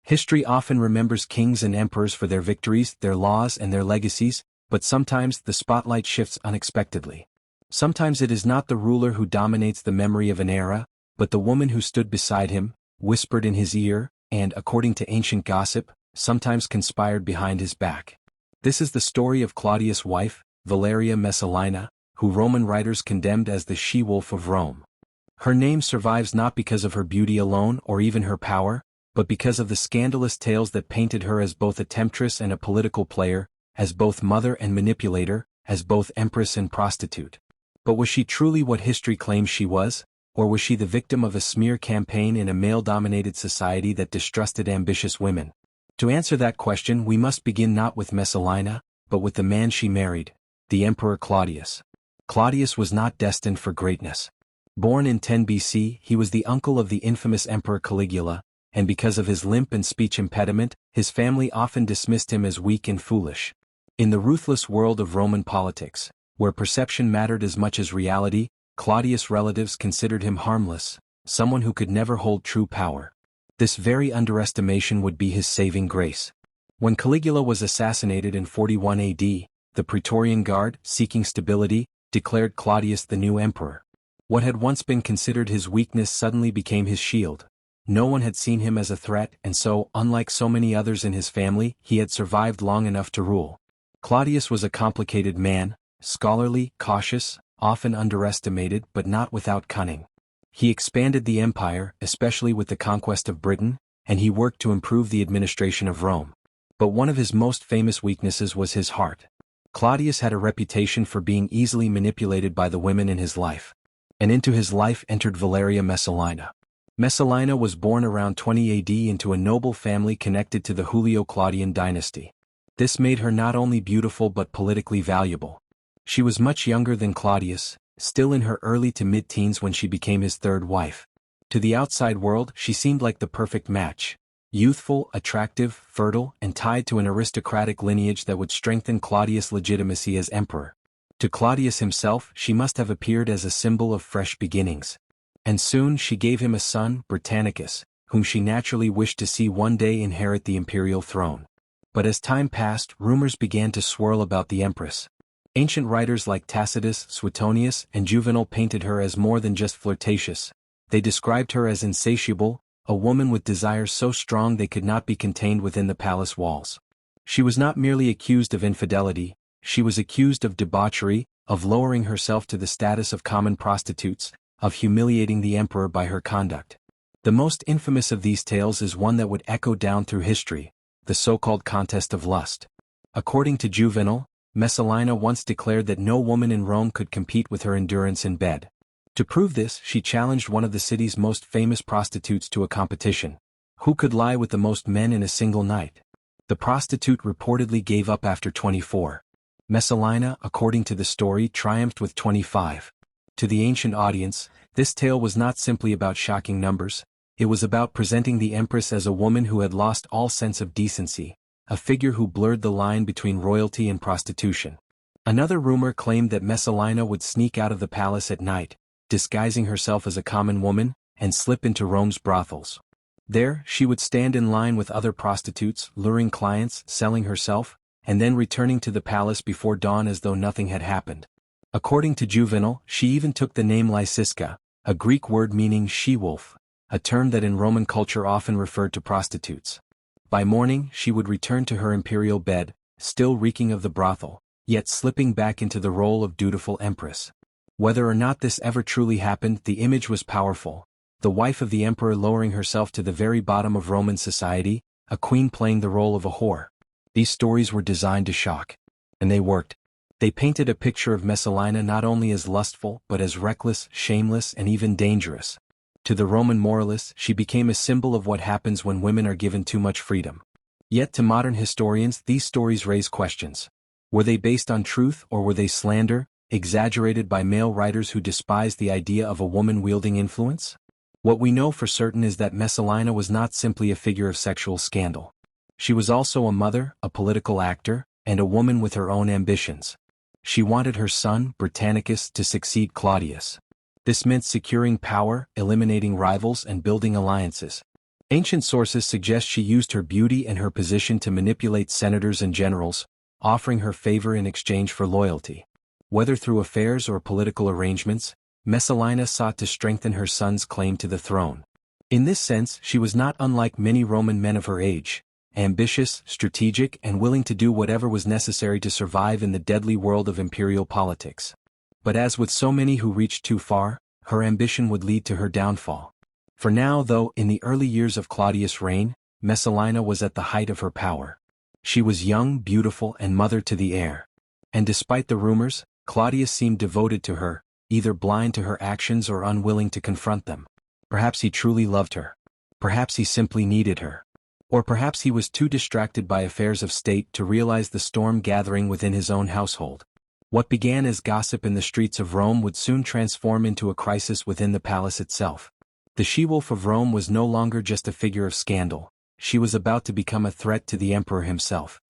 History often remembers kings and emperors for their victories, their laws and their legacies, but sometimes the spotlight shifts unexpectedly. Sometimes it is not the ruler who dominates the memory of an era, but the woman who stood beside him, whispered in his ear, and, according to ancient gossip, sometimes conspired behind his back. This is the story of Claudius' wife, Valeria Messalina, who Roman writers condemned as the she-wolf of Rome. Her name survives not because of her beauty alone or even her power, but because of the scandalous tales that painted her as both a temptress and a political player, as both mother and manipulator, as both empress and prostitute. But was she truly what history claims she was, or was she the victim of a smear campaign in a male-dominated society that distrusted ambitious women? To answer that question we must begin not with Messalina, but with the man she married, the Emperor Claudius. Claudius was not destined for greatness. Born in 10 BC, he was the uncle of the infamous Emperor Caligula, and because of his limp and speech impediment, his family often dismissed him as weak and foolish. In the ruthless world of Roman politics, where perception mattered as much as reality, Claudius' relatives considered him harmless, someone who could never hold true power. This very underestimation would be his saving grace. When Caligula was assassinated in 41 AD, the Praetorian Guard, seeking stability, declared Claudius the new emperor. What had once been considered his weakness suddenly became his shield. No one had seen him as a threat, and so, unlike so many others in his family, he had survived long enough to rule. Claudius was a complicated man, scholarly, cautious, often underestimated but not without cunning. He expanded the empire, especially with the conquest of Britain, and he worked to improve the administration of Rome. But one of his most famous weaknesses was his heart. Claudius had a reputation for being easily manipulated by the women in his life. And into his life entered Valeria Messalina. Messalina was born around 20 AD into a noble family connected to the Julio-Claudian dynasty. This made her not only beautiful but politically valuable. She was much younger than Claudius, still in her early to mid-teens when she became his third wife. To the outside world she seemed like the perfect match. Youthful, attractive, fertile, and tied to an aristocratic lineage that would strengthen Claudius' legitimacy as emperor. To Claudius himself she must have appeared as a symbol of fresh beginnings. And soon she gave him a son, Britannicus, whom she naturally wished to see one day inherit the imperial throne. But as time passed, rumors began to swirl about the empress. Ancient writers like Tacitus, Suetonius, and Juvenal painted her as more than just flirtatious. They described her as insatiable, a woman with desires so strong they could not be contained within the palace walls. She was not merely accused of infidelity, she was accused of debauchery, of lowering herself to the status of common prostitutes, of humiliating the emperor by her conduct. The most infamous of these tales is one that would echo down through history, the so-called contest of lust. According to Juvenal, Messalina once declared that no woman in Rome could compete with her endurance in bed. To prove this, she challenged one of the city's most famous prostitutes to a competition. Who could lie with the most men in a single night? The prostitute reportedly gave up after 24. Messalina, according to the story, triumphed with 25. To the ancient audience, this tale was not simply about shocking numbers, it was about presenting the empress as a woman who had lost all sense of decency, a figure who blurred the line between royalty and prostitution. Another rumor claimed that Messalina would sneak out of the palace at night, disguising herself as a common woman, and slip into Rome's brothels. There, she would stand in line with other prostitutes, luring clients, selling herself, and then returning to the palace before dawn as though nothing had happened. According to Juvenal, she even took the name Lysiska, a Greek word meaning she-wolf, a term that in Roman culture often referred to prostitutes. By morning she would return to her imperial bed, still reeking of the brothel, yet slipping back into the role of dutiful empress. Whether or not this ever truly happened, the image was powerful. The wife of the emperor lowering herself to the very bottom of Roman society, a queen playing the role of a whore. These stories were designed to shock. And they worked. They painted a picture of Messalina not only as lustful but as reckless, shameless, and even dangerous. To the Roman moralists, she became a symbol of what happens when women are given too much freedom. Yet to modern historians, these stories raise questions. Were they based on truth or were they slander, exaggerated by male writers who despised the idea of a woman wielding influence? What we know for certain is that Messalina was not simply a figure of sexual scandal. She was also a mother, a political actor, and a woman with her own ambitions. She wanted her son, Britannicus, to succeed Claudius. This meant securing power, eliminating rivals, and building alliances. Ancient sources suggest she used her beauty and her position to manipulate senators and generals, offering her favor in exchange for loyalty. Whether through affairs or political arrangements, Messalina sought to strengthen her son's claim to the throne. In this sense, she was not unlike many Roman men of her age, ambitious, strategic, and willing to do whatever was necessary to survive in the deadly world of imperial politics. But as with so many who reached too far, her ambition would lead to her downfall. For now, though, in the early years of Claudius' reign, Messalina was at the height of her power. She was young, beautiful, and mother to the heir. And despite the rumors, Claudius seemed devoted to her, either blind to her actions or unwilling to confront them. Perhaps he truly loved her. Perhaps he simply needed her. Or perhaps he was too distracted by affairs of state to realize the storm gathering within his own household. What began as gossip in the streets of Rome would soon transform into a crisis within the palace itself. The she-wolf of Rome was no longer just a figure of scandal. She was about to become a threat to the emperor himself.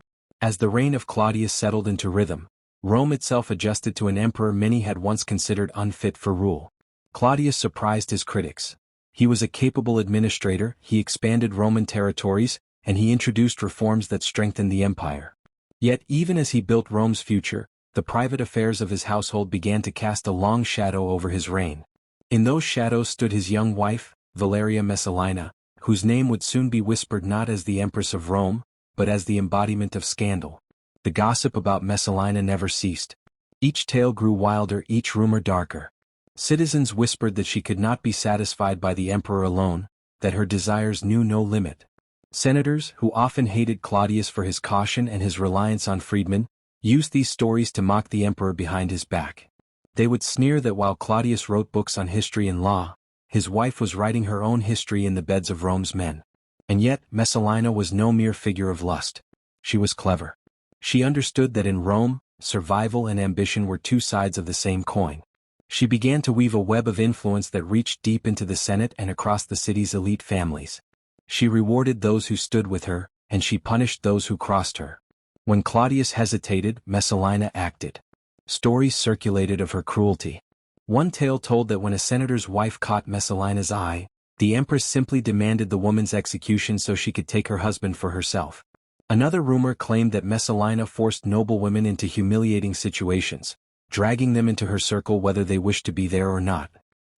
As the reign of Claudius settled into rhythm, Rome itself adjusted to an emperor many had once considered unfit for rule. Claudius surprised his critics. He was a capable administrator, he expanded Roman territories, and he introduced reforms that strengthened the empire. Yet even as he built Rome's future, the private affairs of his household began to cast a long shadow over his reign. In those shadows stood his young wife, Valeria Messalina, whose name would soon be whispered not as the Empress of Rome, but as the embodiment of scandal. The gossip about Messalina never ceased. Each tale grew wilder, each rumor darker. Citizens whispered that she could not be satisfied by the emperor alone, that her desires knew no limit. Senators, who often hated Claudius for his caution and his reliance on freedmen, used these stories to mock the emperor behind his back. They would sneer that while Claudius wrote books on history and law, his wife was writing her own history in the beds of Rome's men. And yet, Messalina was no mere figure of lust. She was clever. She understood that in Rome, survival and ambition were two sides of the same coin. She began to weave a web of influence that reached deep into the Senate and across the city's elite families. She rewarded those who stood with her, and she punished those who crossed her. When Claudius hesitated, Messalina acted. Stories circulated of her cruelty. One tale told that when a senator's wife caught Messalina's eye, the empress simply demanded the woman's execution so she could take her husband for herself. Another rumor claimed that Messalina forced noble women into humiliating situations, dragging them into her circle whether they wished to be there or not.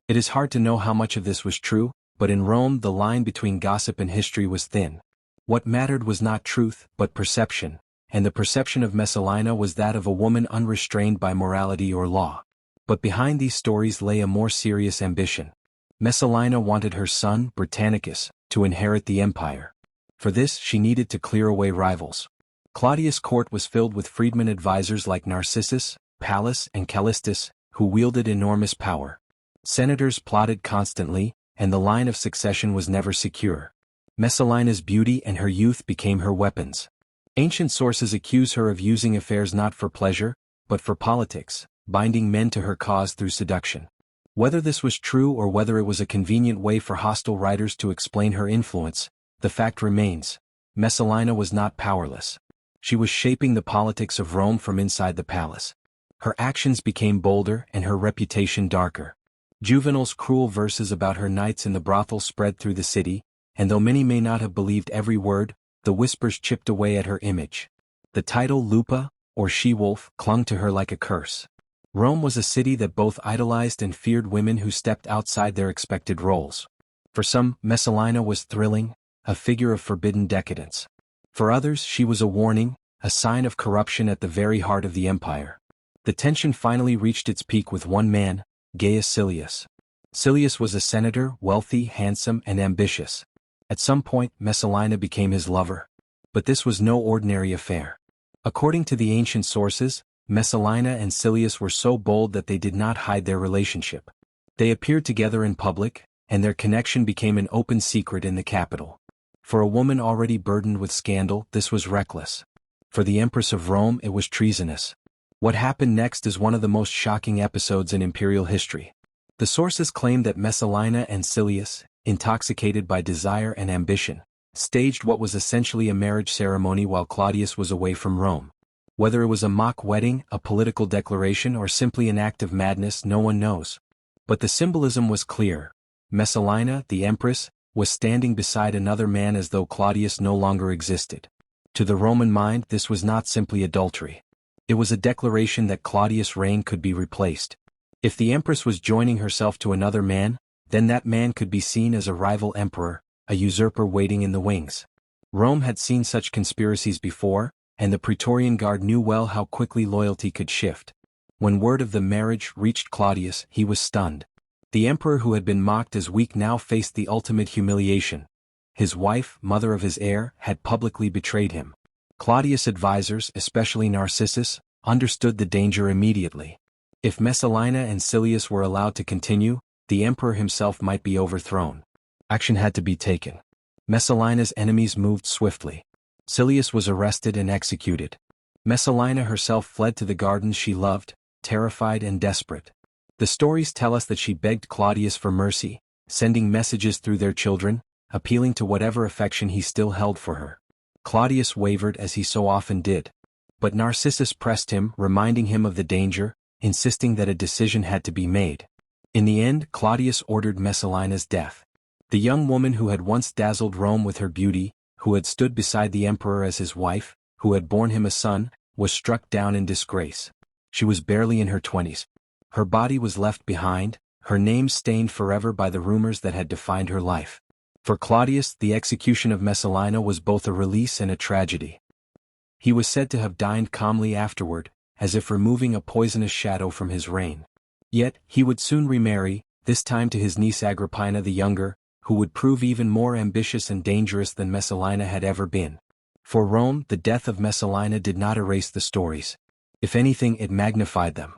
It is hard to know how much of this was true, but in Rome the line between gossip and history was thin. What mattered was not truth, but perception, and the perception of Messalina was that of a woman unrestrained by morality or law. But behind these stories lay a more serious ambition. Messalina wanted her son, Britannicus, to inherit the empire. For this she needed to clear away rivals. Claudius' court was filled with freedmen advisors like Narcissus, Pallas, and Callistus, who wielded enormous power. Senators plotted constantly, and the line of succession was never secure. Messalina's beauty and her youth became her weapons. Ancient sources accuse her of using affairs not for pleasure, but for politics, binding men to her cause through seduction. Whether this was true or whether it was a convenient way for hostile writers to explain her influence, the fact remains: Messalina was not powerless. She was shaping the politics of Rome from inside the palace. Her actions became bolder and her reputation darker. Juvenal's cruel verses about her nights in the brothel spread through the city, and though many may not have believed every word, the whispers chipped away at her image. The title Lupa, or she-wolf, clung to her like a curse. Rome was a city that both idolized and feared women who stepped outside their expected roles. For some, Messalina was thrilling, a figure of forbidden decadence. For others, she was a warning, a sign of corruption at the very heart of the empire. The tension finally reached its peak with one man, Gaius Silius. Silius was a senator, wealthy, handsome, and ambitious. At some point, Messalina became his lover. But this was no ordinary affair. According to the ancient sources, Messalina and Silius were so bold that they did not hide their relationship. They appeared together in public, and their connection became an open secret in the capital. For a woman already burdened with scandal, this was reckless. For the Empress of Rome, it was treasonous. What happened next is one of the most shocking episodes in imperial history. The sources claim that Messalina and Silius, intoxicated by desire and ambition, staged what was essentially a marriage ceremony while Claudius was away from Rome. Whether it was a mock wedding, a political declaration, or simply an act of madness, no one knows. But the symbolism was clear. Messalina, the empress, was standing beside another man as though Claudius no longer existed. To the Roman mind this was not simply adultery. It was a declaration that Claudius' reign could be replaced. If the empress was joining herself to another man, then that man could be seen as a rival emperor, a usurper waiting in the wings. Rome had seen such conspiracies before, and the Praetorian Guard knew well how quickly loyalty could shift. When word of the marriage reached Claudius, he was stunned. The emperor who had been mocked as weak now faced the ultimate humiliation. His wife, mother of his heir, had publicly betrayed him. Claudius' advisors, especially Narcissus, understood the danger immediately. If Messalina and Silius were allowed to continue, the emperor himself might be overthrown. Action had to be taken. Messalina's enemies moved swiftly. Silius was arrested and executed. Messalina herself fled to the gardens she loved, terrified and desperate. The stories tell us that she begged Claudius for mercy, sending messages through their children, appealing to whatever affection he still held for her. Claudius wavered as he so often did. But Narcissus pressed him, reminding him of the danger, insisting that a decision had to be made. In the end, Claudius ordered Messalina's death. The young woman who had once dazzled Rome with her beauty, who had stood beside the emperor as his wife, who had borne him a son, was struck down in disgrace. She was barely in her 20s. Her body was left behind, her name stained forever by the rumors that had defined her life. For Claudius, the execution of Messalina was both a release and a tragedy. He was said to have died calmly afterward, as if removing a poisonous shadow from his reign. Yet, he would soon remarry, this time to his niece Agrippina the Younger, who would prove even more ambitious and dangerous than Messalina had ever been. For Rome, the death of Messalina did not erase the stories. If anything, it magnified them.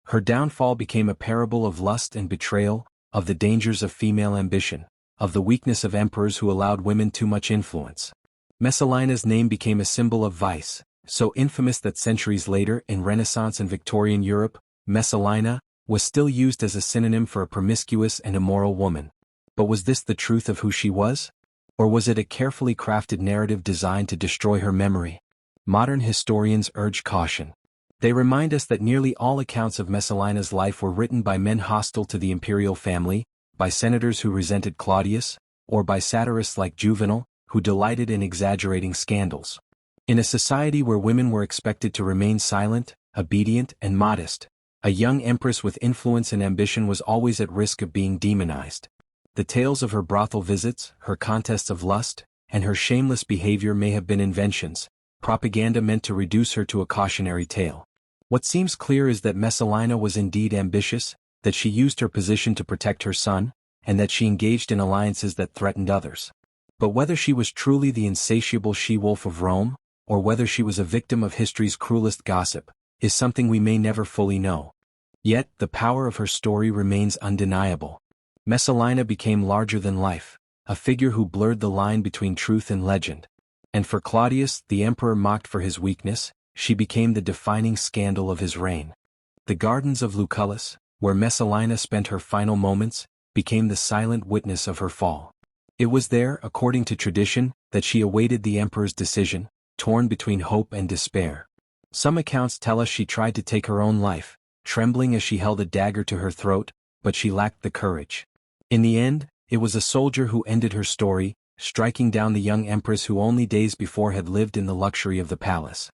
Her downfall became a parable of lust and betrayal, of the dangers of female ambition, of the weakness of emperors who allowed women too much influence. Messalina's name became a symbol of vice, so infamous that centuries later in Renaissance and Victorian Europe, Messalina was still used as a synonym for a promiscuous and immoral woman. But was this the truth of who she was? Or was it a carefully crafted narrative designed to destroy her memory? Modern historians urge caution. They remind us that nearly all accounts of Messalina's life were written by men hostile to the imperial family, by senators who resented Claudius, or by satirists like Juvenal, who delighted in exaggerating scandals. In a society where women were expected to remain silent, obedient, and modest, a young empress with influence and ambition was always at risk of being demonized. The tales of her brothel visits, her contests of lust, and her shameless behavior may have been inventions, propaganda meant to reduce her to a cautionary tale. What seems clear is that Messalina was indeed ambitious, that she used her position to protect her son, and that she engaged in alliances that threatened others. But whether she was truly the insatiable she-wolf of Rome, or whether she was a victim of history's cruelest gossip, is something we may never fully know. Yet, the power of her story remains undeniable. Messalina became larger than life, a figure who blurred the line between truth and legend. And for Claudius, the emperor mocked for his weakness, she became the defining scandal of his reign. The gardens of Lucullus, where Messalina spent her final moments, became the silent witness of her fall. It was there, according to tradition, that she awaited the emperor's decision, torn between hope and despair. Some accounts tell us she tried to take her own life, trembling as she held a dagger to her throat, but she lacked the courage. In the end, it was a soldier who ended her story, striking down the young empress who only days before had lived in the luxury of the palace.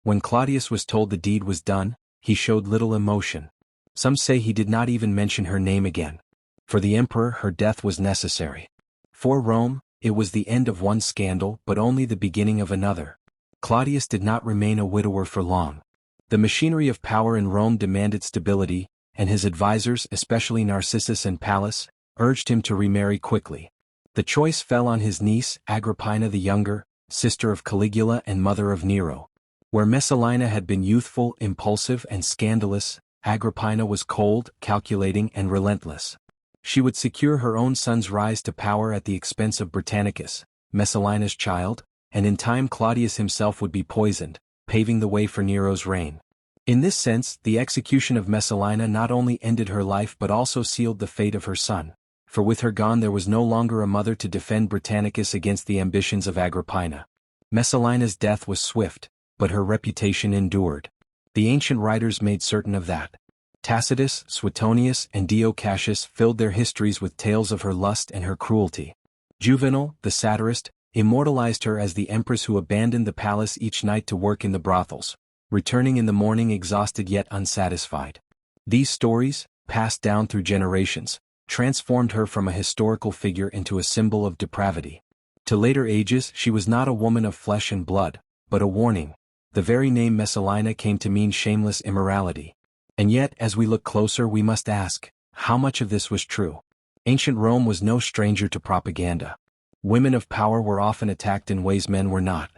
When Claudius was told the deed was done, he showed little emotion. Some say he did not even mention her name again. For the emperor, her death was necessary. For Rome, it was the end of one scandal but only the beginning of another. Claudius did not remain a widower for long. The machinery of power in Rome demanded stability, and his advisors, especially Narcissus and Pallas, urged him to remarry quickly. The choice fell on his niece, Agrippina the Younger, sister of Caligula and mother of Nero. Where Messalina had been youthful, impulsive, and scandalous, Agrippina was cold, calculating, and relentless. She would secure her own son's rise to power at the expense of Britannicus, Messalina's child, and in time Claudius himself would be poisoned, paving the way for Nero's reign. In this sense, the execution of Messalina not only ended her life but also sealed the fate of her son, for with her gone there was no longer a mother to defend Britannicus against the ambitions of Agrippina. Messalina's death was swift, but her reputation endured. The ancient writers made certain of that. Tacitus, Suetonius, and Dio Cassius filled their histories with tales of her lust and her cruelty. Juvenal, the satirist, immortalized her as the empress who abandoned the palace each night to work in the brothels, returning in the morning exhausted yet unsatisfied. These stories, passed down through generations, transformed her from a historical figure into a symbol of depravity. To later ages she was not a woman of flesh and blood, but a warning. The very name Messalina came to mean shameless immorality. And yet, as we look closer, we must ask, how much of this was true? Ancient Rome was no stranger to propaganda. Women of power were often attacked in ways men were not.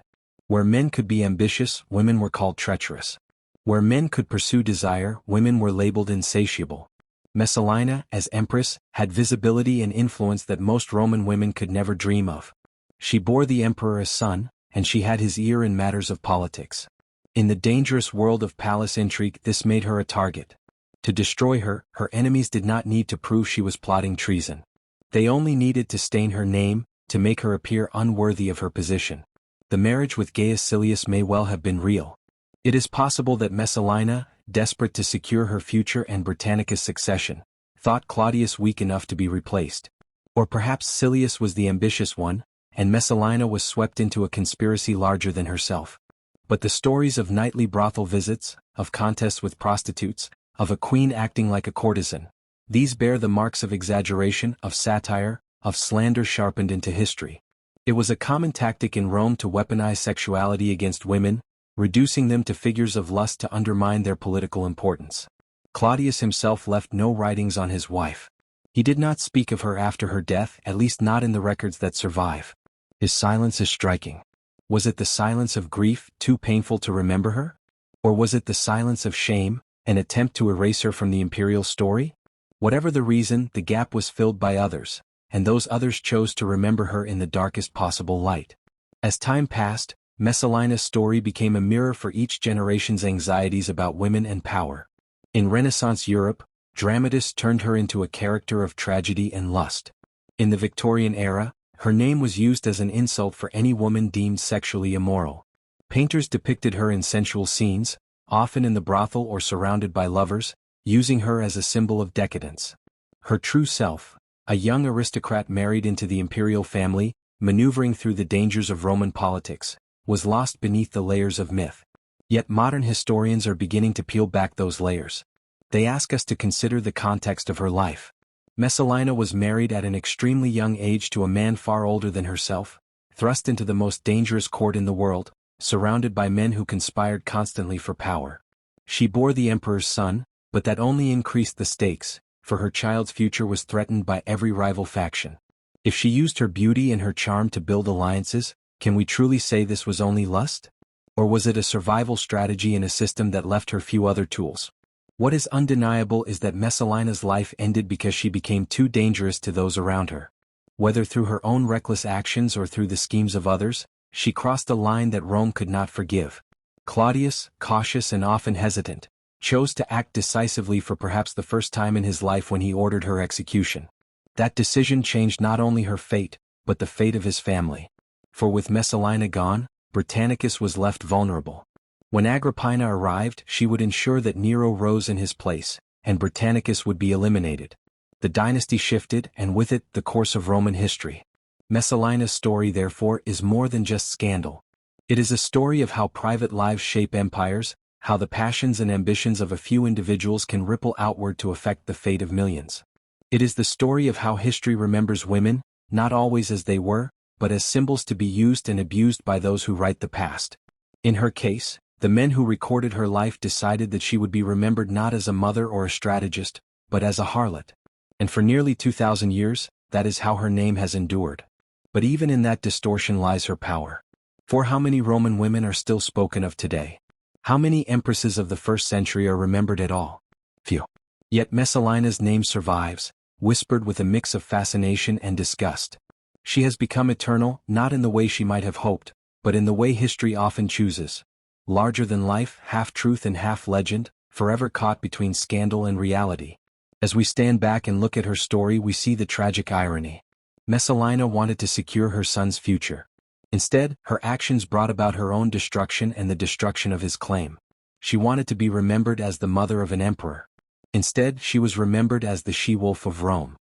Where men could be ambitious, women were called treacherous. Where men could pursue desire, women were labeled insatiable. Messalina, as empress, had visibility and influence that most Roman women could never dream of. She bore the emperor a son, and she had his ear in matters of politics. In the dangerous world of palace intrigue, this made her a target. To destroy her, her enemies did not need to prove she was plotting treason. They only needed to stain her name, to make her appear unworthy of her position. The marriage with Gaius Silius may well have been real. It is possible that Messalina, desperate to secure her future and Britannicus' succession, thought Claudius weak enough to be replaced. Or perhaps Silius was the ambitious one, and Messalina was swept into a conspiracy larger than herself. But the stories of nightly brothel visits, of contests with prostitutes, of a queen acting like a courtesan, these bear the marks of exaggeration, of satire, of slander sharpened into history. It was a common tactic in Rome to weaponize sexuality against women, reducing them to figures of lust to undermine their political importance. Claudius himself left no writings on his wife. He did not speak of her after her death, at least not in the records that survive. His silence is striking. Was it the silence of grief, too painful to remember her? Or was it the silence of shame, an attempt to erase her from the imperial story? Whatever the reason, the gap was filled by others, and those others chose to remember her in the darkest possible light. As time passed, Messalina's story became a mirror for each generation's anxieties about women and power. In Renaissance Europe, dramatists turned her into a character of tragedy and lust. In the Victorian era, her name was used as an insult for any woman deemed sexually immoral. Painters depicted her in sensual scenes, often in the brothel or surrounded by lovers, using her as a symbol of decadence. Her true self, a young aristocrat married into the imperial family, maneuvering through the dangers of Roman politics, was lost beneath the layers of myth. Yet modern historians are beginning to peel back those layers. They ask us to consider the context of her life. Messalina was married at an extremely young age to a man far older than herself, thrust into the most dangerous court in the world, surrounded by men who conspired constantly for power. She bore the emperor's son, but that only increased the stakes, for her child's future was threatened by every rival faction. If she used her beauty and her charm to build alliances, can we truly say this was only lust? Or was it a survival strategy in a system that left her few other tools? What is undeniable is that Messalina's life ended because she became too dangerous to those around her. Whether through her own reckless actions or through the schemes of others, she crossed a line that Rome could not forgive. Claudius, cautious and often hesitant, chose to act decisively for perhaps the first time in his life when he ordered her execution. That decision changed not only her fate, but the fate of his family. For with Messalina gone, Britannicus was left vulnerable. When Agrippina arrived, she would ensure that Nero rose in his place, and Britannicus would be eliminated. The dynasty shifted, and with it, the course of Roman history. Messalina's story, therefore, is more than just scandal. It is a story of how private lives shape empires, how the passions and ambitions of a few individuals can ripple outward to affect the fate of millions. It is the story of how history remembers women, not always as they were, but as symbols to be used and abused by those who write the past. In her case, the men who recorded her life decided that she would be remembered not as a mother or a strategist, but as a harlot. And for nearly 2,000 years, that is how her name has endured. But even in that distortion lies her power. For how many Roman women are still spoken of today? How many empresses of the 1st century are remembered at all? Few. Yet Messalina's name survives, whispered with a mix of fascination and disgust. She has become eternal, not in the way she might have hoped, but in the way history often chooses. Larger than life, half truth and half legend, forever caught between scandal and reality. As we stand back and look at her story, we see the tragic irony. Messalina wanted to secure her son's future. Instead, her actions brought about her own destruction and the destruction of his claim. She wanted to be remembered as the mother of an emperor. Instead, she was remembered as the she-wolf of Rome.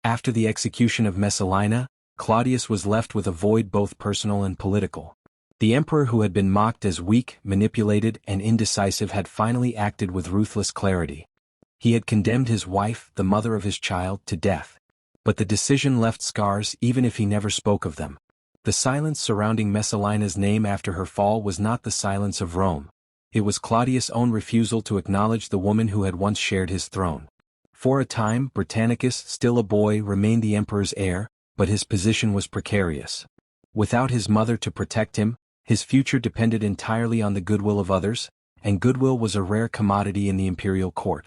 After the execution of Messalina, Claudius was left with a void both personal and political. The emperor who had been mocked as weak, manipulated, and indecisive had finally acted with ruthless clarity. He had condemned his wife, the mother of his child, to death. But the decision left scars even if he never spoke of them. The silence surrounding Messalina's name after her fall was not the silence of Rome. It was Claudius' own refusal to acknowledge the woman who had once shared his throne. For a time, Britannicus, still a boy, remained the emperor's heir, but his position was precarious. Without his mother to protect him, his future depended entirely on the goodwill of others, and goodwill was a rare commodity in the imperial court.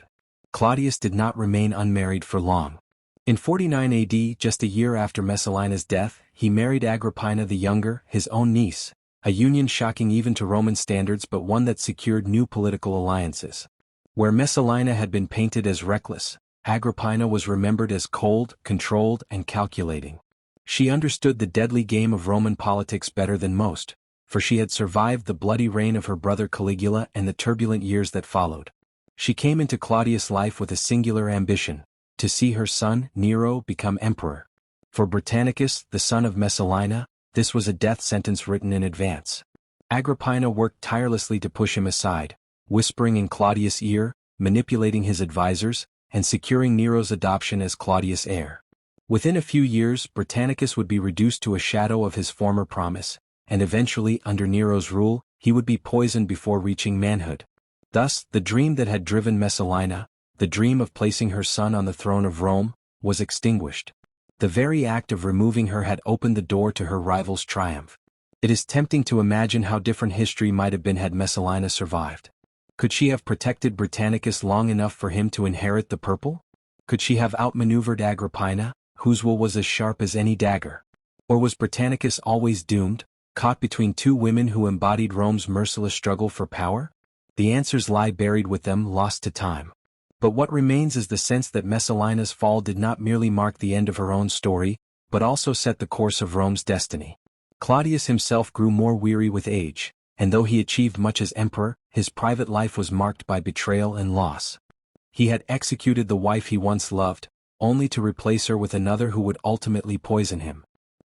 Claudius did not remain unmarried for long. In 49 AD, just a year after Messalina's death, he married Agrippina the Younger, his own niece, a union shocking even to Roman standards but one that secured new political alliances. Where Messalina had been painted as reckless, Agrippina was remembered as cold, controlled, and calculating. She understood the deadly game of Roman politics better than most, for she had survived the bloody reign of her brother Caligula and the turbulent years that followed. She came into Claudius' life with a singular ambition: to see her son, Nero, become emperor. For Britannicus, the son of Messalina, this was a death sentence written in advance. Agrippina worked tirelessly to push him aside, whispering in Claudius' ear, manipulating his advisors, and securing Nero's adoption as Claudius' heir. Within a few years, Britannicus would be reduced to a shadow of his former promise, and eventually, under Nero's rule, he would be poisoned before reaching manhood. Thus, the dream that had driven Messalina, the dream of placing her son on the throne of Rome, was extinguished. The very act of removing her had opened the door to her rival's triumph. It is tempting to imagine how different history might have been had Messalina survived. Could she have protected Britannicus long enough for him to inherit the purple? Could she have outmaneuvered Agrippina, whose will was as sharp as any dagger? Or was Britannicus always doomed, caught between two women who embodied Rome's merciless struggle for power? The answers lie buried with them, lost to time. But what remains is the sense that Messalina's fall did not merely mark the end of her own story, but also set the course of Rome's destiny. Claudius himself grew more weary with age, and though he achieved much as emperor, his private life was marked by betrayal and loss. He had executed the wife he once loved, only to replace her with another who would ultimately poison him.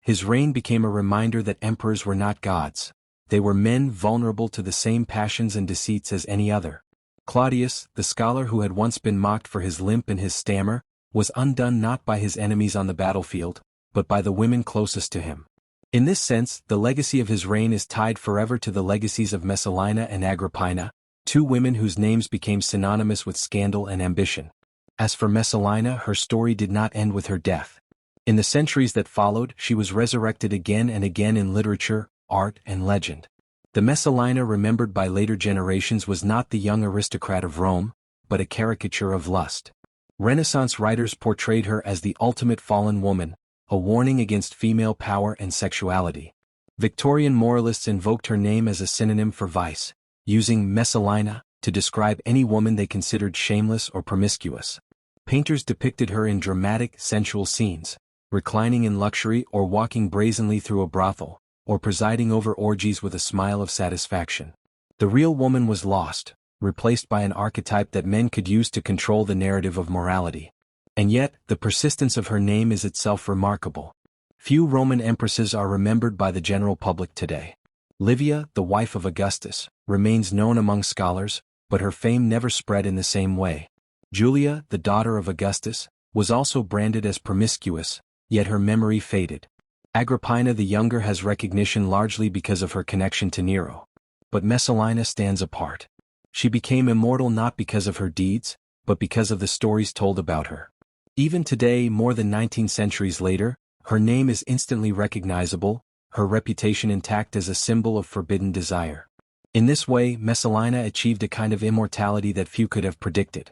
His reign became a reminder that emperors were not gods. They were men vulnerable to the same passions and deceits as any other. Claudius, the scholar who had once been mocked for his limp and his stammer, was undone not by his enemies on the battlefield, but by the women closest to him. In this sense, the legacy of his reign is tied forever to the legacies of Messalina and Agrippina, two women whose names became synonymous with scandal and ambition. As for Messalina, her story did not end with her death. In the centuries that followed, she was resurrected again and again in literature, art, and legend. The Messalina remembered by later generations was not the young aristocrat of Rome, but a caricature of lust. Renaissance writers portrayed her as the ultimate fallen woman, a warning against female power and sexuality. Victorian moralists invoked her name as a synonym for vice, using Messalina to describe any woman they considered shameless or promiscuous. Painters depicted her in dramatic, sensual scenes, reclining in luxury or walking brazenly through a brothel, or presiding over orgies with a smile of satisfaction. The real woman was lost, replaced by an archetype that men could use to control the narrative of morality. And yet, the persistence of her name is itself remarkable. Few Roman empresses are remembered by the general public today. Livia, the wife of Augustus, remains known among scholars, but her fame never spread in the same way. Julia, the daughter of Augustus, was also branded as promiscuous, yet her memory faded. Agrippina the Younger has recognition largely because of her connection to Nero. But Messalina stands apart. She became immortal not because of her deeds, but because of the stories told about her. Even today, more than 19 centuries later, her name is instantly recognizable, her reputation intact as a symbol of forbidden desire. In this way, Messalina achieved a kind of immortality that few could have predicted.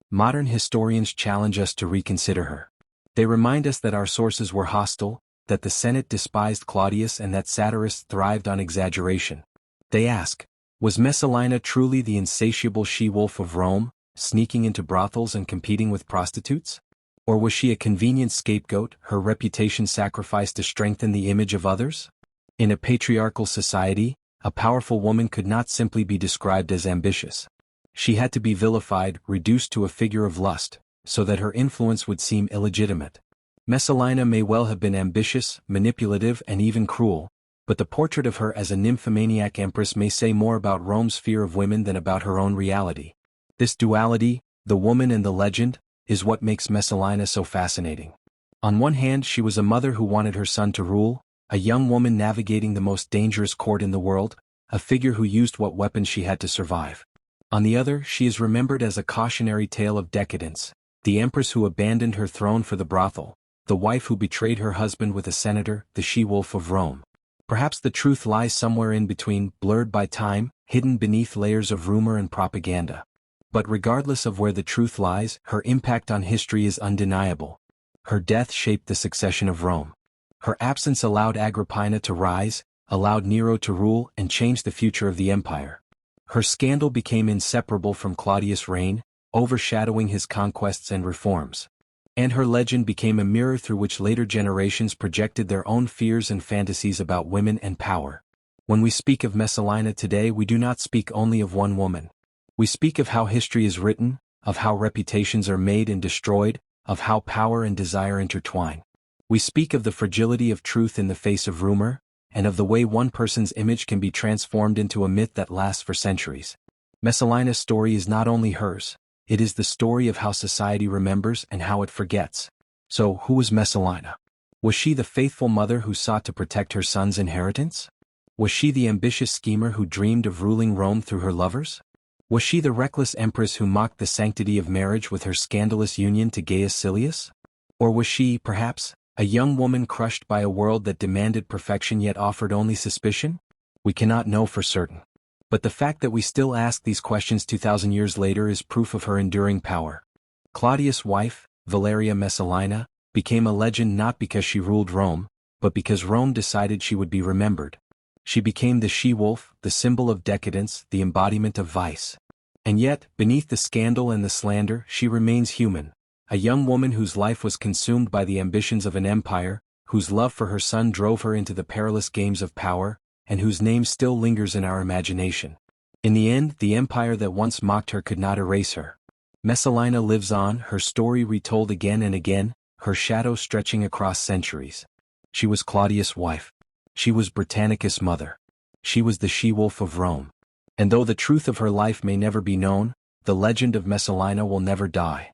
Modern historians challenge us to reconsider her. They remind us that our sources were hostile, that the Senate despised Claudius and that satirists thrived on exaggeration. They ask, was Messalina truly the insatiable she-wolf of Rome, sneaking into brothels and competing with prostitutes? Or was she a convenient scapegoat, her reputation sacrificed to strengthen the image of others? In a patriarchal society, a powerful woman could not simply be described as ambitious. She had to be vilified, reduced to a figure of lust, so that her influence would seem illegitimate. Messalina may well have been ambitious, manipulative, and even cruel, but the portrait of her as a nymphomaniac empress may say more about Rome's fear of women than about her own reality. This duality, the woman and the legend, is what makes Messalina so fascinating. On one hand, she was a mother who wanted her son to rule, a young woman navigating the most dangerous court in the world, a figure who used what weapons she had to survive. On the other, she is remembered as a cautionary tale of decadence, the empress who abandoned her throne for the brothel, the wife who betrayed her husband with a senator, the she-wolf of Rome. Perhaps the truth lies somewhere in between, blurred by time, hidden beneath layers of rumor and propaganda. But regardless of where the truth lies, her impact on history is undeniable. Her death shaped the succession of Rome. Her absence allowed Agrippina to rise, allowed Nero to rule, and changed the future of the empire. Her scandal became inseparable from Claudius' reign, overshadowing his conquests and reforms. And her legend became a mirror through which later generations projected their own fears and fantasies about women and power. When we speak of Messalina today, we do not speak only of one woman. We speak of how history is written, of how reputations are made and destroyed, of how power and desire intertwine. We speak of the fragility of truth in the face of rumor, and of the way one person's image can be transformed into a myth that lasts for centuries. Messalina's story is not only hers, it is the story of how society remembers and how it forgets. So, who was Messalina? Was she the faithful mother who sought to protect her son's inheritance? Was she the ambitious schemer who dreamed of ruling Rome through her lovers? Was she the reckless empress who mocked the sanctity of marriage with her scandalous union to Gaius Silius? Or was she, perhaps, a young woman crushed by a world that demanded perfection yet offered only suspicion? We cannot know for certain. But the fact that we still ask these questions 2,000 years later is proof of her enduring power. Claudius' wife, Valeria Messalina, became a legend not because she ruled Rome, but because Rome decided she would be remembered. She became the she-wolf, the symbol of decadence, the embodiment of vice. And yet, beneath the scandal and the slander, she remains human, a young woman whose life was consumed by the ambitions of an empire, whose love for her son drove her into the perilous games of power, and whose name still lingers in our imagination. In the end, the empire that once mocked her could not erase her. Messalina lives on, her story retold again and again, her shadow stretching across centuries. She was Claudius' wife. She was Britannicus' mother. She was the she-wolf of Rome. And though the truth of her life may never be known, the legend of Messalina will never die.